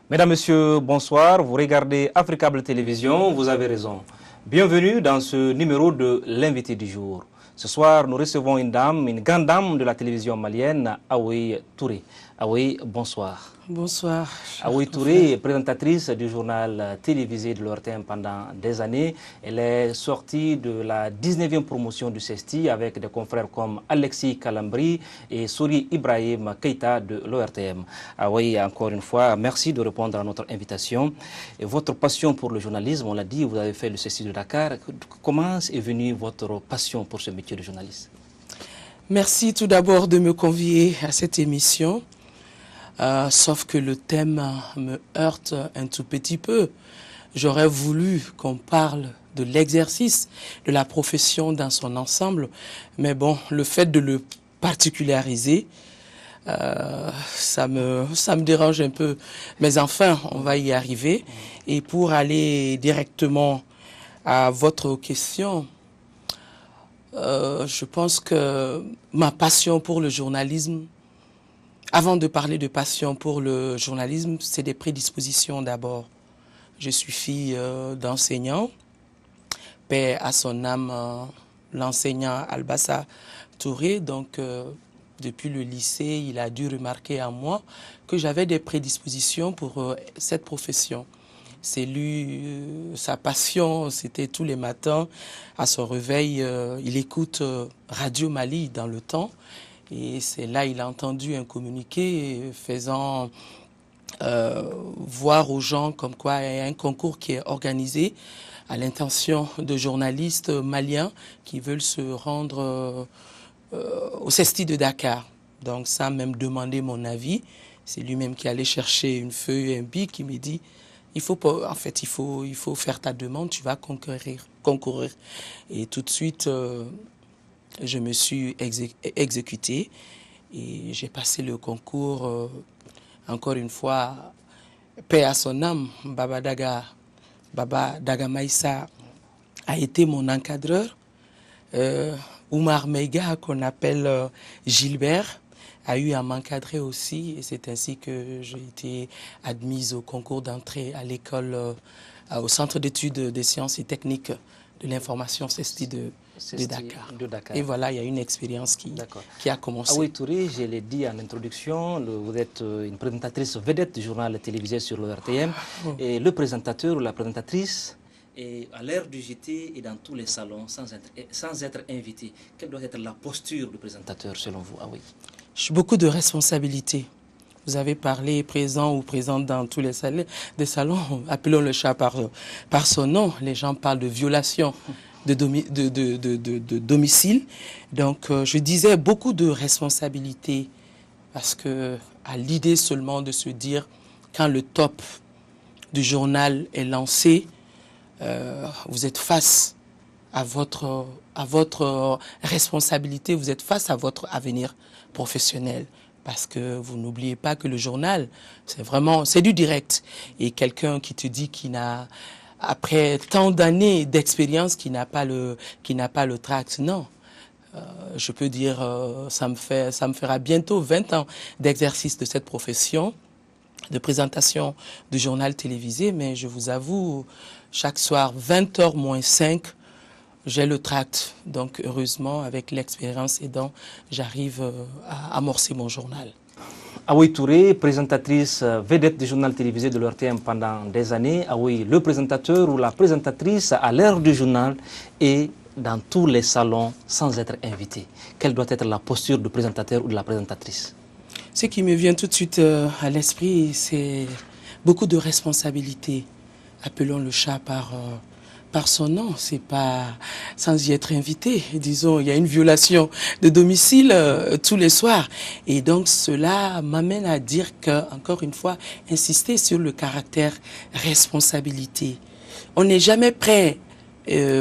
Mesdames, Messieurs, bonsoir. Vous regardez Africable Télévision, vous avez raison. Bienvenue dans ce numéro de l'invité du jour. Ce soir, nous recevons une dame, une grande dame de la télévision malienne, Aoui Touré. Aoui, bonsoir. Bonsoir. Aoui Touré est présentatrice du journal télévisé de l'ORTM pendant des années. Elle est sortie de la 19e promotion du CESTI avec des confrères comme Alexis Kalambri et Souri Ibrahim Keita de l'ORTM. Aoui, encore une fois, merci de répondre à notre invitation. Et votre passion pour le journalisme, on l'a dit, vous avez fait le CESTI de Dakar. Comment est venue votre passion pour ce métier de journaliste? Merci tout d'abord de me convier à cette émission. Sauf que le thème me heurte un tout petit peu. J'aurais voulu qu'on parle de l'exercice de la profession dans son ensemble, mais bon, le fait de le particulariser, ça me dérange un peu. Mais enfin, on va y arriver. Et pour aller directement à votre question, je pense que ma passion pour le journalisme, avant de parler de passion pour le journalisme, c'est des prédispositions d'abord. Je suis fille d'enseignant, paix à son âme, l'enseignant Albassa Touré. Donc, depuis le lycée, il a dû remarquer en moi que j'avais des prédispositions pour cette profession. C'est lui, sa passion, c'était tous les matins, à son réveil, il écoute Radio Mali dans le temps. Et c'est là il a entendu un communiqué faisant voir aux gens comme quoi il y a un concours qui est organisé à l'intention de journalistes maliens qui veulent se rendre au CESTI de Dakar. Donc sans même demander mon avis, c'est lui-même qui allait chercher une feuille et un bic qui me dit il faut faire ta demande, tu vas concourir. Et tout de suite je me suis exécuté et j'ai passé le concours, encore une fois, paix à son âme. Baba Daga Maïssa a été mon encadreur. Oumar Meiga, qu'on appelle Gilbert, a eu à m'encadrer aussi. Et c'est ainsi que j'ai été admise au concours d'entrée à l'école, au Centre d'études des sciences et techniques de l'information CESTI de Dakar. Et voilà, il y a une expérience qui a commencé. Aoui Touré, je l'ai dit en introduction, vous êtes une présentatrice vedette du journal télévisé sur l'ORTM. Et le présentateur ou la présentatrice est à l'heure du JT et dans tous les salons sans être invité. Quelle doit être la posture du présentateur selon vous, Aoui? J'ai beaucoup de responsabilités. Vous avez parlé présent ou présente dans tous les salons, appelons le chat par son nom. Les gens parlent de violation de domicile. Donc, je disais beaucoup de responsabilités parce que à l'idée seulement de se dire quand le top du journal est lancé, vous êtes face à votre responsabilité, vous êtes face à votre avenir professionnel. Parce que vous n'oubliez pas que le journal, c'est du direct. Et quelqu'un qui te dit qu'il n'a, après tant d'années d'expérience, qui n'a pas le tract, non. Je peux dire, ça me fera bientôt 20 ans d'exercice de cette profession, de présentation de journal télévisé, mais je vous avoue, chaque soir, 20h moins 5, j'ai le tract. Donc, heureusement, avec l'expérience aidant, j'arrive à amorcer mon journal. Aoui Touré, présentatrice vedette du journal télévisé de l'ORTM pendant des années. Aoui, le présentateur ou la présentatrice à l'heure du journal et dans tous les salons sans être invité. Quelle doit être la posture du présentateur ou de la présentatrice? Ce qui me vient tout de suite à l'esprit, c'est beaucoup de responsabilités. Appelons le chat par son nom, c'est pas sans y être invité. Disons, il y a une violation de domicile tous les soirs. Et donc, cela m'amène à dire que, encore une fois, insister sur le caractère responsabilité. On n'est jamais prêt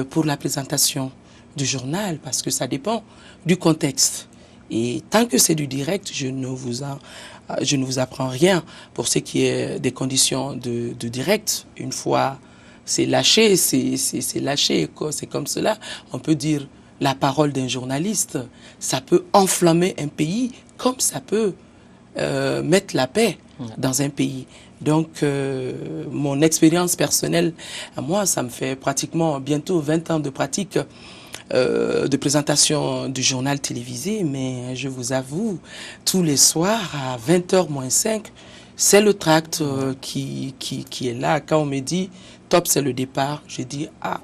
pour la présentation du journal parce que ça dépend du contexte. Et tant que c'est du direct, je ne vous apprends rien pour ce qui est des conditions de direct. Une fois c'est lâché, c'est lâché, c'est comme cela. On peut dire la parole d'un journaliste, ça peut enflammer un pays comme ça peut mettre la paix dans un pays. Donc, mon expérience personnelle, à moi, ça me fait pratiquement bientôt 20 ans de pratique de présentation du journal télévisé, mais je vous avoue, tous les soirs à 20h moins 5, c'est le tract qui est là. Quand on me dit « top, c'est le départ », je dis « ah,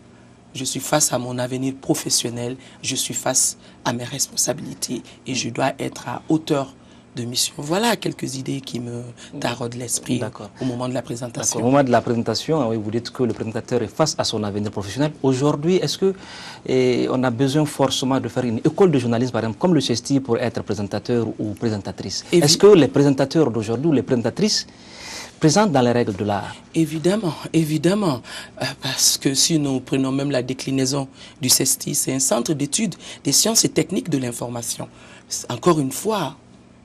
je suis face à mon avenir professionnel, je suis face à mes responsabilités et je dois être à hauteur de mission ». Voilà quelques idées qui me taraudent l'esprit au moment de la présentation. Au moment de la présentation, oui, vous dites que le présentateur est face à son avenir professionnel. Aujourd'hui, est-ce qu'on a besoin forcément de faire une école de journalisme, par exemple, comme le CESTI, pour être présentateur ou présentatrice? Est-ce que les présentateurs d'aujourd'hui ou les présentatrices présentent dans les règles de l'art? Évidemment, évidemment, parce que si nous prenons même la déclinaison du CESTI, c'est un centre d'études des sciences et techniques de l'information. Encore une fois,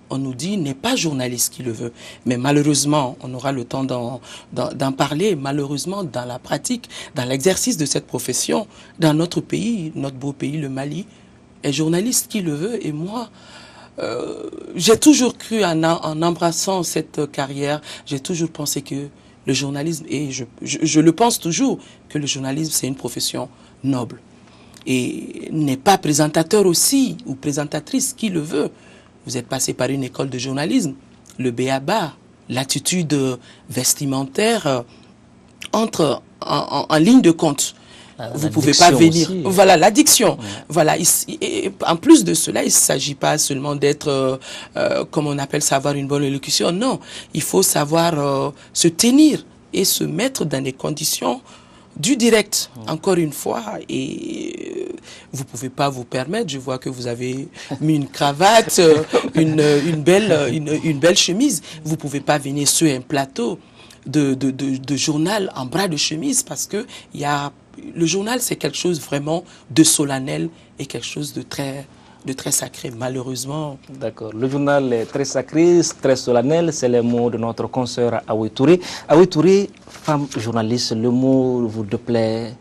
on nous dit n'est pas journaliste qui le veut. Mais malheureusement, on aura le temps d'en parler, malheureusement, dans la pratique, dans l'exercice de cette profession, dans notre pays, notre beau pays, le Mali, est journaliste qui le veut. Et moi, j'ai toujours cru en embrassant cette carrière, j'ai toujours pensé que le journalisme, et je le pense toujours, que le journalisme, c'est une profession noble. Et n'est pas présentateur aussi, ou présentatrice qui le veut. Vous êtes passé par une école de journalisme, le b.a.-ba, l'attitude vestimentaire entre en ligne de compte. Vous ne pouvez pas venir. Aussi. Voilà, l'addiction. Ouais. Voilà. En plus de cela, il ne s'agit pas seulement d'être, comme on appelle ça, avoir une bonne élocution. Non, il faut savoir se tenir et se mettre dans des conditions du direct, encore une fois, et vous ne pouvez pas vous permettre, je vois que vous avez mis une cravate, une belle chemise, vous ne pouvez pas venir sur un plateau de journal en bras de chemise, parce que le journal, c'est quelque chose vraiment de solennel et quelque chose de très sacré, malheureusement. D'accord. Le journal est très sacré, très solennel, c'est le mot de notre consoeur Awa Touré. Awa Touré, femme journaliste, le mot vous déplaît?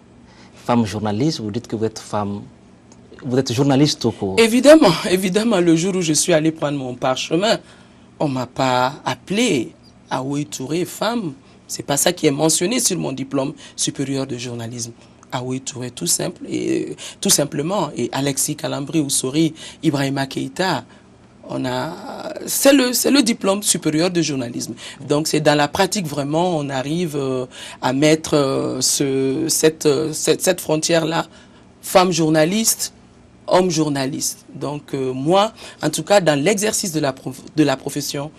Femme journaliste, vous dites que vous êtes femme, vous êtes journaliste au cours. Évidemment, évidemment, le jour où je suis allé prendre mon parchemin, on ne m'a pas appelé Awa Touré, femme. C'est pas ça qui est mentionné sur mon diplôme supérieur de journalisme. Awa Touré, tout simplement, et Alexis Kalambri Oussori, Ibrahima Keïta, c'est le diplôme supérieur de journalisme. Donc c'est dans la pratique vraiment, on arrive à mettre cette frontière-là, femme journaliste, homme journaliste. Donc moi, en tout cas, dans l'exercice de la profession,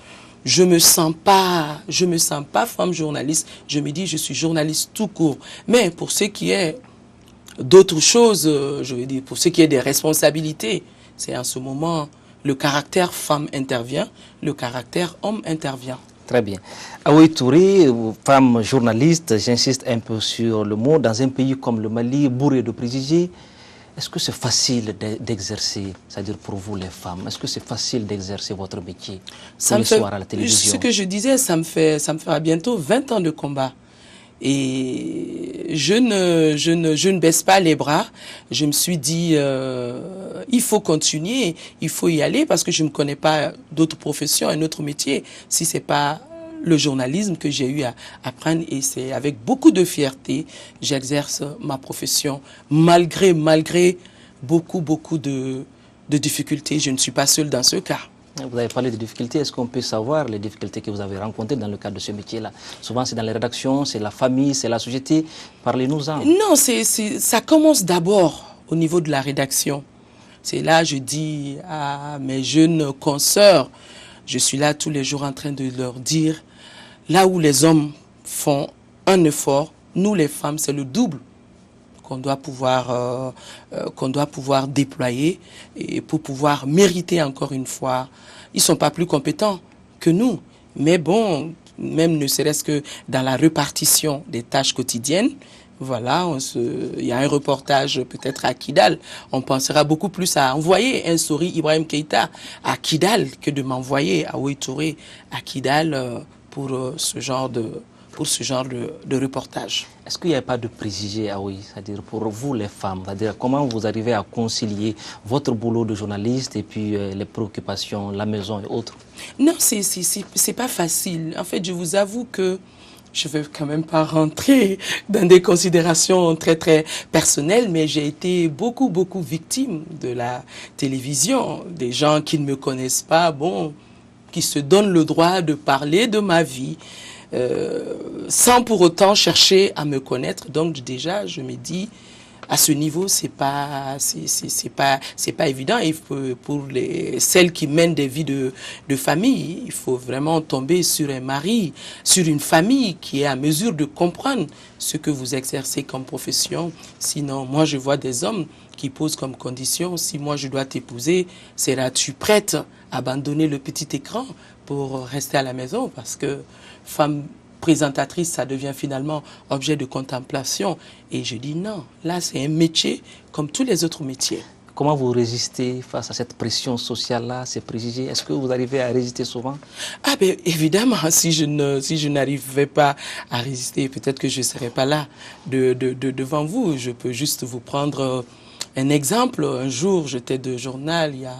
je me sens pas femme journaliste. Je me dis, je suis journaliste tout court. Mais pour ce qui est d'autres choses, je veux dire, pour ce qui est des responsabilités, c'est en ce moment, le caractère femme intervient, le caractère homme intervient. Très bien. Awa Touré, femme journaliste, j'insiste un peu sur le mot, dans un pays comme le Mali, bourré de préjugés, est-ce que c'est facile d'exercer, c'est-à-dire pour vous les femmes, est-ce que c'est facile d'exercer votre métier tous les soirs à la télévision? Ce que je disais, ça me fera bientôt 20 ans de combat. Et je ne baisse pas les bras. Je me suis dit, il faut continuer, il faut y aller, parce que je ne connais pas d'autres professions, un autre métier, si ce n'est pas le journalisme que j'ai eu à apprendre, et c'est avec beaucoup de fierté j'exerce ma profession malgré beaucoup de difficultés. Je ne suis pas seul dans ce cas. Vous avez parlé de difficultés. Est-ce qu'on peut savoir les difficultés que vous avez rencontrées dans le cadre de ce métier-là? Souvent, c'est dans les rédactions, c'est la famille, c'est la société. Parlez-nous-en. Non, ça commence d'abord au niveau de la rédaction. C'est là, je dis à mes jeunes consoeurs, je suis là tous les jours en train de leur dire, là où les hommes font un effort, nous les femmes, c'est le double qu'on doit pouvoir déployer, et pour pouvoir mériter encore une fois. Ils ne sont pas plus compétents que nous, mais bon, même ne serait-ce que dans la répartition des tâches quotidiennes, voilà, il y a un reportage peut-être à Kidal, on pensera beaucoup plus à envoyer un Sori Ibrahim Keïta à Kidal que de m'envoyer à Awa Touré à Kidal pour ce genre pour ce genre de reportage. Est-ce qu'il n'y a pas de préjugés, ah oui, c'est-à-dire pour vous les femmes, c'est-à-dire comment vous arrivez à concilier votre boulot de journaliste et puis les préoccupations, la maison et autres? Non, c'est pas facile. En fait, je vous avoue que je ne vais quand même pas rentrer dans des considérations très, très personnelles, mais j'ai été beaucoup victime de la télévision. Des gens qui ne me connaissent pas, bon, qui se donnent le droit de parler de ma vie, sans pour autant chercher à me connaître. Donc déjà, je me dis, à ce niveau, c'est pas évident. Il faut, pour celles qui mènent des vies de famille, il faut vraiment tomber sur un mari, sur une famille qui est à mesure de comprendre ce que vous exercez comme profession. Sinon, moi, je vois des hommes qui posent comme condition, si moi je dois t'épouser, seras-tu prête à abandonner le petit écran pour rester à la maison? Parce que femme présentatrice, ça devient finalement objet de contemplation. Et je dis non, là c'est un métier comme tous les autres métiers. Comment vous résistez face à cette pression sociale-là, ces préjugés? Est-ce que vous arrivez à résister souvent? Ah ben évidemment, si je n'arrivais pas à résister, peut-être que je ne serais pas là devant vous. Je peux juste vous prendre un exemple. Un jour, j'étais de journal, il y a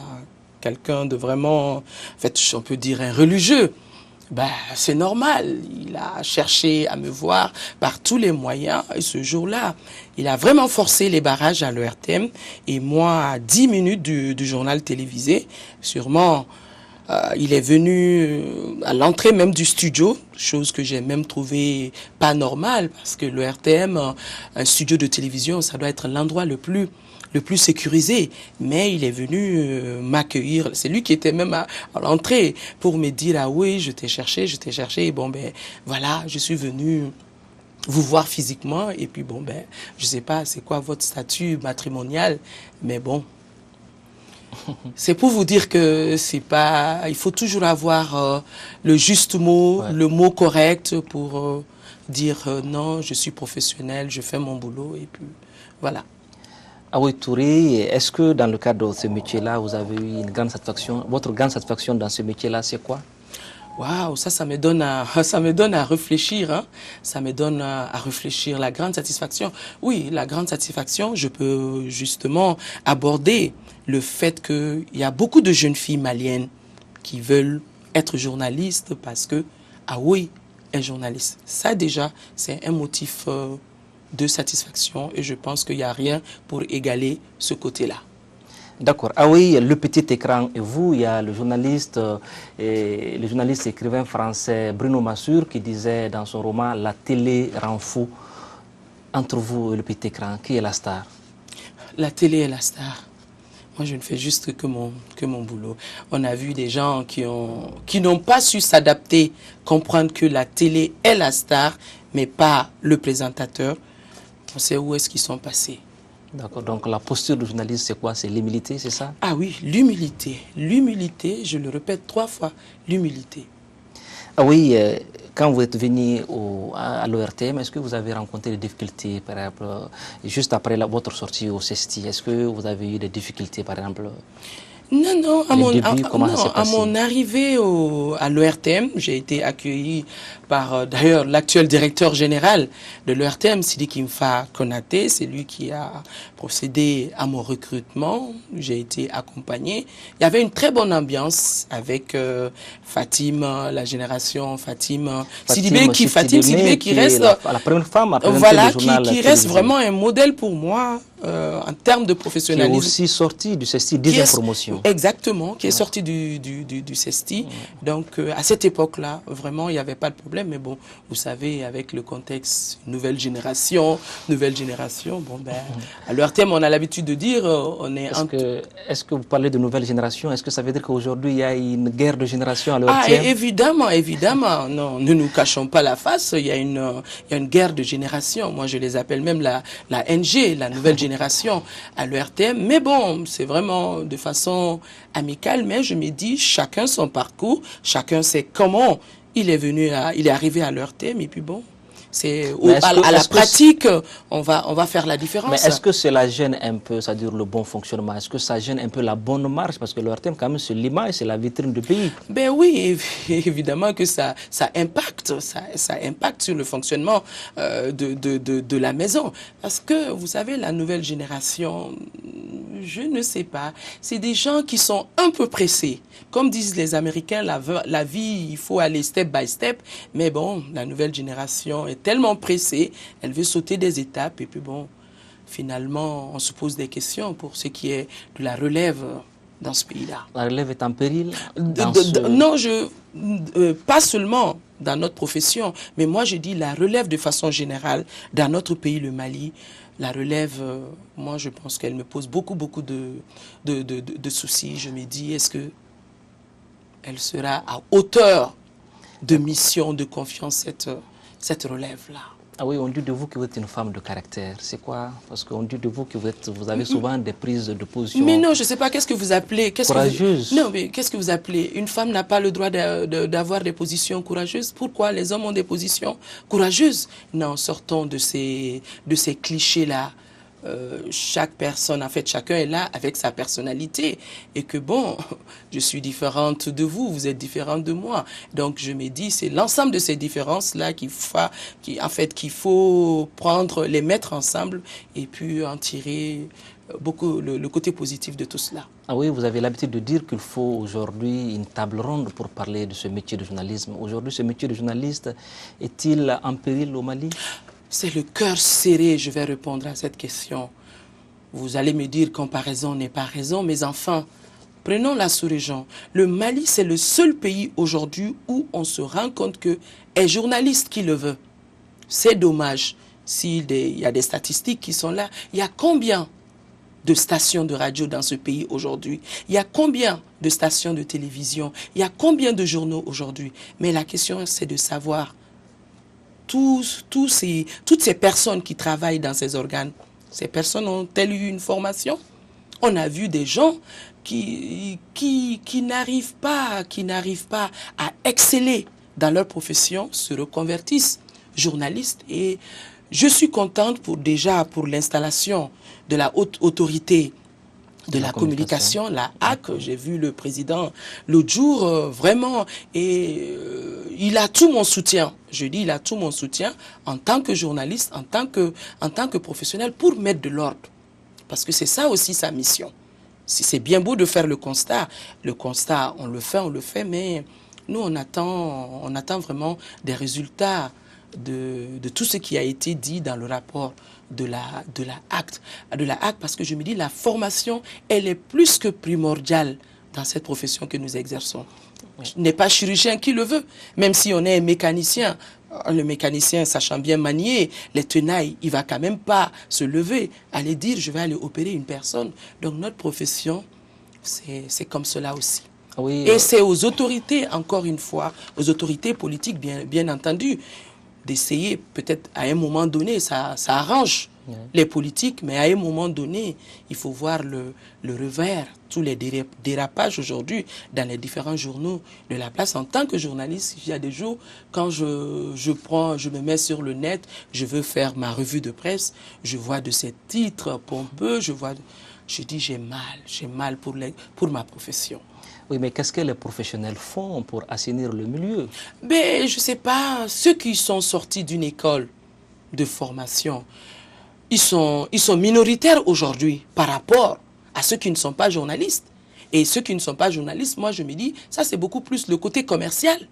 quelqu'un de vraiment, en fait, on peut dire un religieux. Ben, c'est normal, il a cherché à me voir par tous les moyens et ce jour-là, il a vraiment forcé les barrages à l'ERTM et moi, à 10 minutes du journal télévisé, sûrement, il est venu à l'entrée même du studio, chose que j'ai même trouvé pas normale parce que l'ERTM, un studio de télévision, ça doit être l'endroit le plus sécurisé, mais il est venu m'accueillir. C'est lui qui était même à l'entrée pour me dire, ah oui, je t'ai cherché, et bon ben voilà, je suis venu vous voir physiquement, et puis bon ben, je sais pas c'est quoi votre statut matrimonial, mais bon, c'est pour vous dire que c'est pas, il faut toujours avoir le juste mot, ouais, le mot correct pour dire non, je suis professionnel, je fais mon boulot, et puis voilà. Awoy Touré, est-ce que dans le cadre de ce métier-là, vous avez eu une grande satisfaction? Votre grande satisfaction dans ce métier-là, c'est quoi? Waouh, ça me donne à réfléchir, hein. Ça me donne à réfléchir. La grande satisfaction, oui, la grande satisfaction, je peux justement aborder le fait qu'il y a beaucoup de jeunes filles maliennes qui veulent être journalistes parce que Awoy est journaliste. Ça déjà, c'est un motif de satisfaction et je pense qu'il n'y a rien pour égaler ce côté-là. D'accord. Ah oui, le petit écran et vous, il y a le journaliste écrivain français Bruno Massur qui disait dans son roman « La télé rend fou ». Entre vous et le petit écran, qui est la star? La télé est la star. Moi, je ne fais juste que mon boulot. On a vu des gens qui n'ont pas su s'adapter, comprendre que la télé est la star, mais pas le présentateur. On sait où est-ce qu'ils sont passés. D'accord, donc la posture du journaliste, c'est quoi? C'est l'humilité, c'est ça? Ah oui, l'humilité. L'humilité, je le répète 3 fois, l'humilité. Ah oui, quand vous êtes venu à l'ORTM, est-ce que vous avez rencontré des difficultés, par exemple, juste après votre sortie au CESTI? Est-ce que vous avez eu des difficultés, par exemple? Non, à mon arrivée à l'ORTM, j'ai été accueilli par d'ailleurs l'actuel directeur général de l'ORTM, Sidiki Mfa Konaté. C'est lui qui a procédé à mon recrutement. J'ai été accompagné. Il y avait une très bonne ambiance avec Fatim, la génération Fatim Sidibé qui reste la première femme à voilà, qui reste vraiment un modèle pour moi en termes de professionnalisme. Qui est aussi sorti du CESTI, 10e promotion. Exactement, qui est sorti du CESTI. Donc à cette époque-là, vraiment, il n'y avait pas de problème. Mais bon, vous savez, avec le contexte, nouvelle génération, bon ben, à l'ORTM, on a l'habitude de dire, on est... Est-ce que vous parlez de nouvelle génération? Est-ce que ça veut dire qu'aujourd'hui, il y a une guerre de génération à l'ORTM? Ah, évidemment. Non, ne nous cachons pas la face, il y a une guerre de génération. Moi, je les appelle même la NG, la nouvelle génération à l'ORTM. Mais bon, c'est vraiment de façon amicale, mais je me dis, chacun son parcours, chacun sait comment il est arrivé à l'ORTM, et puis bon, À la pratique, on va faire la différence. Mais est-ce que cela gêne un peu, c'est-à-dire le bon fonctionnement? Est-ce que ça gêne un peu la bonne marche? Parce que l'ORTM, quand même, c'est l'image, c'est la vitrine du pays. Ben oui, évidemment que ça impacte sur le fonctionnement de la maison. Parce que, vous savez, la nouvelle génération, je ne sais pas, c'est des gens qui sont un peu pressés. Comme disent les Américains, la vie, il faut aller step by step. Mais bon, la nouvelle génération est tellement pressée, elle veut sauter des étapes. Et puis bon, finalement, on se pose des questions pour ce qui est de la relève dans ce pays-là. La relève est en péril Non, pas seulement dans notre profession, mais moi je dis la relève de façon générale dans notre pays, le Mali. La relève, moi je pense qu'elle me pose beaucoup de soucis. Je me dis, est-ce que elle sera à hauteur de mission, de confiance, cette relève-là? Ah oui, on dit de vous que vous êtes une femme de caractère. C'est quoi? Parce qu'on dit de vous que vous avez souvent des prises de position. Mais non, je ne sais pas, qu'est-ce que vous appelez courageuse. Non, mais qu'est-ce que vous appelez? Une femme n'a pas le droit d'avoir des positions courageuses. Pourquoi les hommes ont des positions courageuses? Non, sortons de ces clichés-là. Chaque personne, en fait, chacun est là avec sa personnalité. Et que bon, je suis différente de vous, vous êtes différente de moi. Donc je me dis, c'est l'ensemble de ces différences-là qu'il faut prendre, les mettre ensemble et puis en tirer beaucoup le côté positif de tout cela. Ah oui, vous avez l'habitude de dire qu'il faut aujourd'hui une table ronde pour parler de ce métier de journalisme. Aujourd'hui, ce métier de journaliste est-il en péril au Mali? C'est le cœur serré, je vais répondre à cette question. Vous allez me dire, comparaison n'est pas raison, mais enfin, prenons la sous-région. Le Mali, c'est le seul pays aujourd'hui où on se rend compte que est journaliste qui le veut. C'est dommage. S'il y a des statistiques qui sont là, il y a combien de stations de radio dans ce pays aujourd'hui? Il y a combien de stations de télévision? Il y a combien de journaux aujourd'hui? Mais la question, c'est de savoir toutes ces personnes qui travaillent dans ces organes, ces personnes ont-elles eu une formation? On a vu des gens qui n'arrivent pas à exceller dans leur profession, se reconvertissent journalistes. Et je suis contente pour l'installation de la haute autorité de la communication, la HAC. J'ai vu le président l'autre jour, vraiment, et il a tout mon soutien. Je dis, il a tout mon soutien en tant que journaliste, en tant que professionnel, pour mettre de l'ordre. Parce que c'est ça aussi sa mission. C'est bien beau de faire le constat. Le constat, on le fait, mais nous, on attend vraiment des résultats de tout ce qui a été dit dans le rapport de la HAC, parce que je me dis, la formation, elle est plus que primordiale dans cette profession que nous exerçons. Oui. Ce n'est pas chirurgien qui le veut, même si on est un mécanicien. Le mécanicien, sachant bien manier les tenailles, il ne va quand même pas se lever, aller dire, je vais aller opérer une personne. Donc notre profession, c'est comme cela aussi. Oui, et c'est aux autorités, encore une fois, aux autorités politiques, bien entendu, d'essayer, peut-être à un moment donné, ça arrange les politiques, mais à un moment donné, il faut voir le revers, tous les dérapages aujourd'hui dans les différents journaux de la place. En tant que journaliste, il y a des jours, quand je me mets sur le net, je veux faire ma revue de presse, je vois de ces titres pompeux, je dis j'ai mal pour ma profession. Oui, mais qu'est-ce que les professionnels font pour assainir le milieu? Ben, je ne sais pas. Ceux qui sont sortis d'une école de formation, ils sont minoritaires aujourd'hui par rapport à ceux qui ne sont pas journalistes. Et ceux qui ne sont pas journalistes, moi je me dis, ça c'est beaucoup plus le côté commercial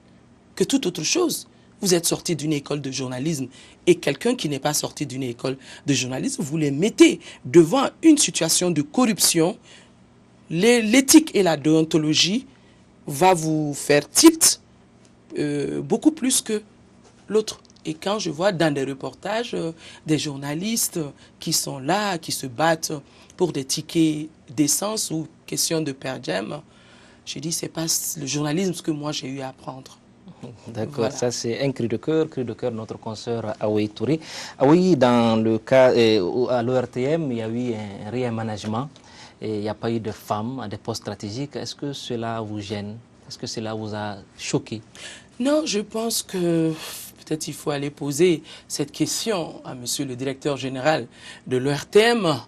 que toute autre chose. Vous êtes sorti d'une école de journalisme et quelqu'un qui n'est pas sorti d'une école de journalisme, vous les mettez devant une situation de corruption. L'éthique et la déontologie va vous faire tilt beaucoup plus que l'autre. Et quand je vois dans des reportages des journalistes qui sont là, qui se battent pour des tickets d'essence ou question de per diem, je dis c'est pas le journalisme que moi j'ai eu à apprendre. D'accord, voilà. Ça c'est un cri de cœur, notre consoeur Aoui Touré. Aoui, dans le cas, à l'ORTM, il y a eu un réaménagement. Et il n'y a pas eu de femmes à des postes stratégiques. Est-ce que cela vous gêne? Est-ce que cela vous a choqué? Non, je pense que peut-être il faut aller poser cette question à monsieur le directeur général de l'ORTM,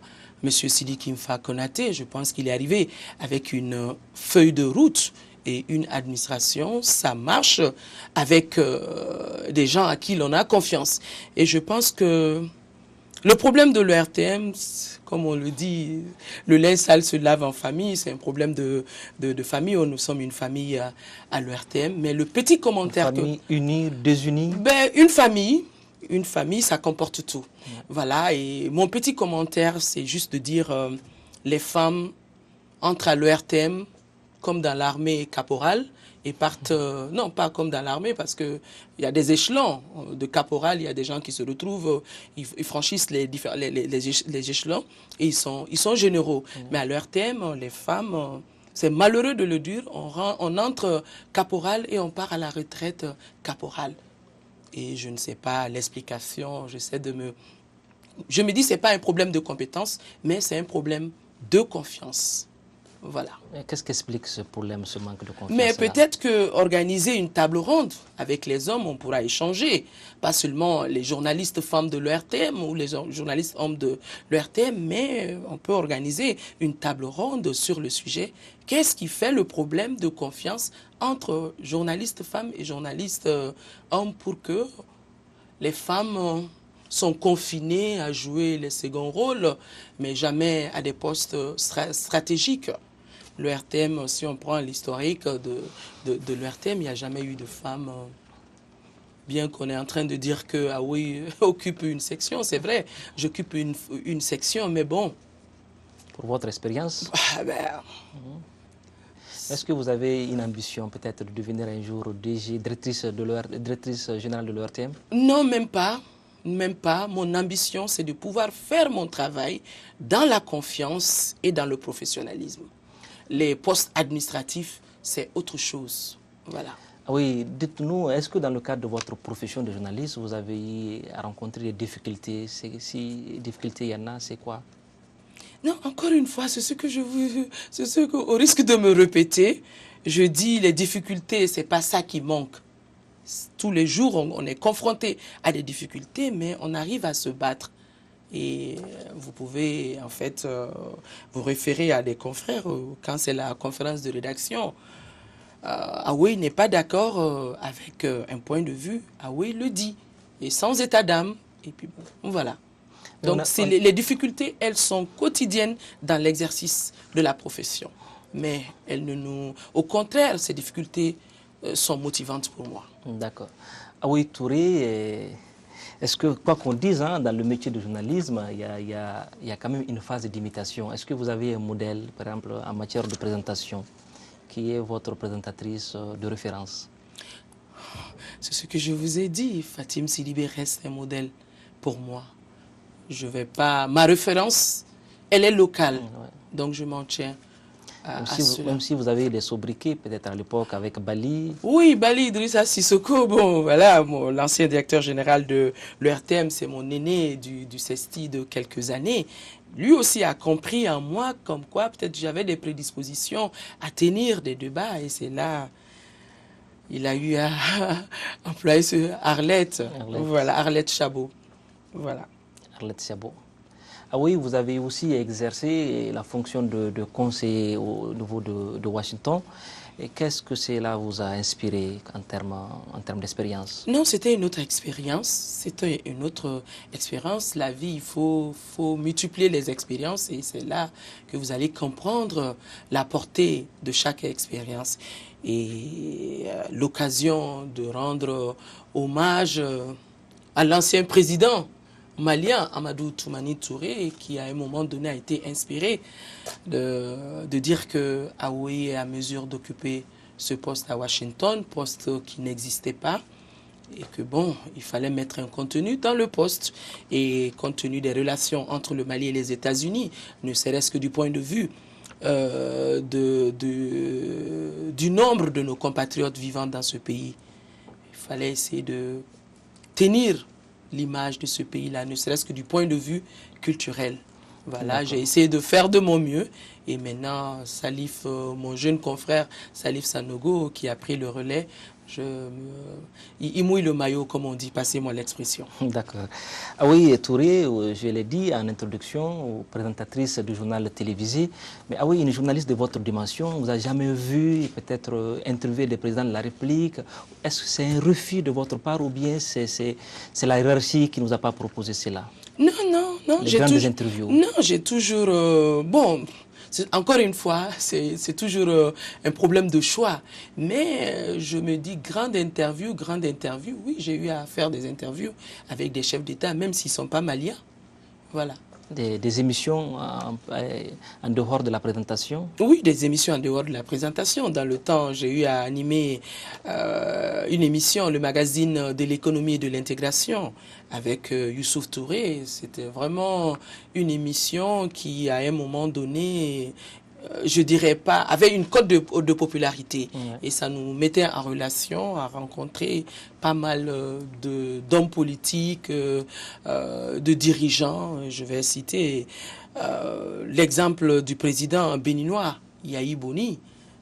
monsieur Sidi Kimfa Konaté. Je pense qu'il est arrivé avec une feuille de route et une administration, ça marche avec des gens à qui l'on a confiance. Et je pense que le problème de l'ORTM, comme on le dit, le linge sale se lave en famille, c'est un problème de famille. Nous sommes une famille à l'ORTM, mais le petit commentaire... Une famille unie, désunie? Ben, une famille, ça comporte tout. Voilà, et mon petit commentaire, c'est juste de dire les femmes entrent à l'ORTM comme dans l'armée caporale et partent, non pas comme dans l'armée parce qu'il y a des échelons de caporal, il y a des gens qui se retrouvent, ils franchissent les échelons et ils sont généraux. Mais à l'ORTM, les femmes, c'est malheureux de le dire, on entre caporal et on part à la retraite caporal. Et je ne sais pas l'explication, je me dis c'est pas un problème de compétence, mais c'est un problème de confiance. Voilà. Qu'est-ce qui explique ce problème, ce manque de confiance? Mais peut-être qu'organiser une table ronde avec les hommes, on pourra échanger. Pas seulement les journalistes femmes de l'ORTM ou les journalistes hommes de l'ORTM, mais on peut organiser une table ronde sur le sujet. Qu'est-ce qui fait le problème de confiance entre journalistes femmes et journalistes hommes pour que les femmes sont confinées à jouer les seconds rôles, mais jamais à des postes stratégiques? L'ORTM, si on prend l'historique de l'ORTM, il n'y a jamais eu de femme, bien qu'on est en train de dire que ah oui, occupe une section, c'est vrai, j'occupe une section, mais bon. Pour votre expérience? Est-ce que vous avez une ambition peut-être de devenir un jour directrice générale de l'ORTM? Non, même pas. Même pas. Mon ambition, c'est de pouvoir faire mon travail dans la confiance et dans le professionnalisme. Les postes administratifs, c'est autre chose. Voilà. Oui, dites-nous, est-ce que dans le cadre de votre profession de journaliste, vous avez eu à rencontrer des difficultés? Si difficultés il y en a, c'est quoi? Non, encore une fois, au risque de me répéter, je dis les difficultés, c'est pas ça qui manque. Tous les jours, on est confronté à des difficultés, mais on arrive à se battre. Et vous pouvez, en fait, vous référer à des confrères quand c'est la conférence de rédaction. Aoué n'est pas d'accord avec un point de vue. Aoué le dit. Et sans état d'âme. Et puis, bon, voilà. Donc, les difficultés, elles sont quotidiennes dans l'exercice de la profession. Mais au contraire, ces difficultés sont motivantes pour moi. D'accord. Aoué Touré... Est-ce que, quoi qu'on dise, hein, dans le métier de journalisme, il y a quand même une phase d'imitation. Est-ce que vous avez un modèle, par exemple, en matière de présentation, qui est votre présentatrice de référence? C'est ce que je vous ai dit. Fatim Sidibé reste un modèle pour moi. Je vais pas... Ma référence, elle est locale. Ouais. Donc, je m'en tiens même si vous avez des sobriquets, peut-être à l'époque avec Bali. Oui, Bali, Idrissa Sissoko, bon, voilà, l'ancien directeur général de l'ORTM, c'est mon aîné du CESTI de quelques années. Lui aussi a compris en moi comme quoi peut-être j'avais des prédispositions à tenir des débats et c'est là, il a eu à employer ce Arlette. Voilà, Arlette Chabot. Voilà. Arlette Chabot. Ah oui, vous avez aussi exercé la fonction de conseiller au niveau de Washington. Et qu'est-ce que cela vous a inspiré en termes d'expérience? Non, c'était une autre expérience. C'était une autre expérience. La vie, il faut multiplier les expériences et c'est là que vous allez comprendre la portée de chaque expérience. Et l'occasion de rendre hommage à l'ancien président malien, Amadou Toumani Touré, qui à un moment donné a été inspiré de dire que Aoué est à mesure d'occuper ce poste à Washington, poste qui n'existait pas, et que bon, il fallait mettre un contenu dans le poste, et compte tenu des relations entre le Mali et les États-Unis, ne serait-ce que du point de vue du nombre de nos compatriotes vivant dans ce pays, il fallait essayer de tenir l'image de ce pays-là, ne serait-ce que du point de vue culturel. Voilà, j'ai essayé de faire de mon mieux Et maintenant, Salif, mon jeune confrère, Salif Sanogo, qui a pris le relais, il mouille le maillot, comme on dit, passez-moi l'expression. D'accord. Ah oui, Touré, je l'ai dit en introduction, présentatrice du journal télévisé, mais ah oui, une journaliste de votre dimension, vous n'avez jamais vu peut-être interviewer le président de la République? Est-ce que c'est un refus de votre part ou bien c'est la hiérarchie qui ne nous a pas proposé cela? Non, non, non. J'ai toujours... bon, encore une fois, c'est toujours un problème de choix. Mais je me dis, grande interview, oui, j'ai eu à faire des interviews avec des chefs d'État, même s'ils ne sont pas maliens. Voilà. Des émissions en dehors de la présentation? Oui, des émissions en dehors de la présentation. Dans le temps, j'ai eu à animer une émission, le magazine de l'économie et de l'intégration, avec Youssouf Touré. C'était vraiment une émission qui, à un moment donné, je dirais pas, avait une cote de popularité. Ouais. Et ça nous mettait en relation à rencontrer pas mal d'hommes politiques, de dirigeants. Je vais citer l'exemple du président béninois, Yahi Boni,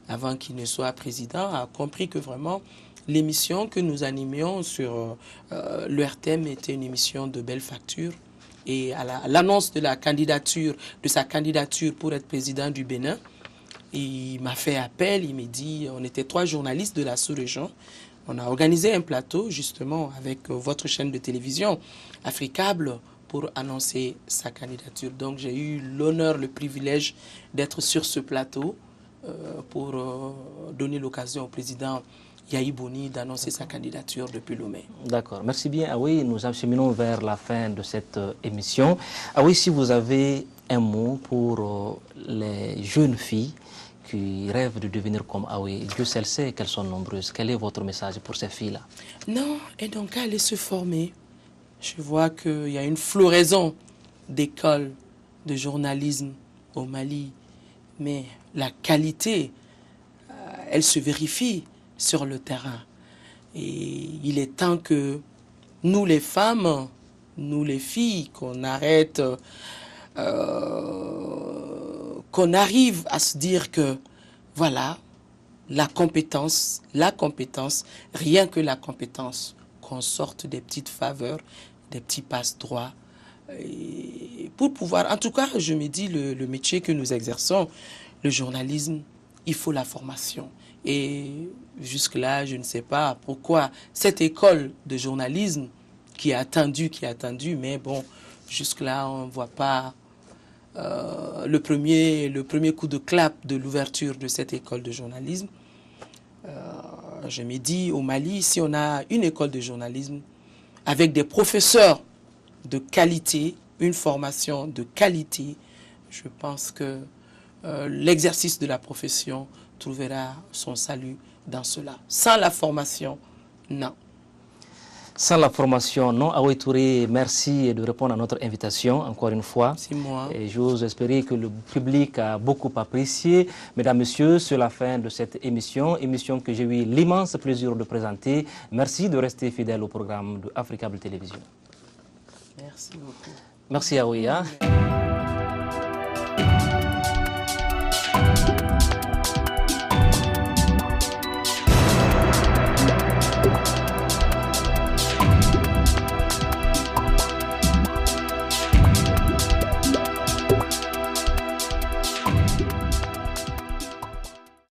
avant qu'il ne soit président, a compris que vraiment l'émission que nous animions sur l'URTM était une émission de belle facture. Et à l'annonce de sa candidature pour être président du Bénin, il m'a fait appel, il m'a dit, on était 3 journalistes de la sous-région, on a organisé un plateau justement avec votre chaîne de télévision, Africable, pour annoncer sa candidature. Donc j'ai eu l'honneur, le privilège d'être sur ce plateau pour donner l'occasion au président Yahi Boni d'annoncer sa candidature depuis Lomé. D'accord, merci bien. Ah oui, nous acheminons vers la fin de cette émission. Ah oui, si vous avez un mot pour les jeunes filles qui rêvent de devenir comme Aoui, Dieu seul sait qu'elles sont nombreuses. Quel est votre message pour ces filles-là? Non, et donc aller se former. Je vois qu'il y a une floraison d'écoles de journalisme au Mali, mais la qualité, elle se vérifie sur le terrain. Et il est temps que nous les femmes, nous les filles, qu'on arrête, qu'on arrive à se dire que voilà, la compétence, rien que la compétence, qu'on sorte des petites faveurs, des petits passe-droits. Pour pouvoir, en tout cas, je me dis, le métier que nous exerçons, le journalisme, il faut la formation. Et jusque-là, je ne sais pas pourquoi cette école de journalisme qui a attendu, mais bon, jusque-là, on ne voit pas le premier coup de clap de l'ouverture de cette école de journalisme. Je me dis, au Mali, si on a une école de journalisme avec des professeurs de qualité, une formation de qualité, je pense que l'exercice de la profession trouvera son salut dans cela. Sans la formation, non. Sans la formation, non. Aoui Touré, merci de répondre à notre invitation, encore une fois. C'est moi. Et j'ose espérer que le public a beaucoup apprécié. Mesdames, Messieurs, c'est la fin de cette émission que j'ai eu l'immense plaisir de présenter. Merci de rester fidèle au programme de Africable Télévision. Merci beaucoup. Merci Aoui.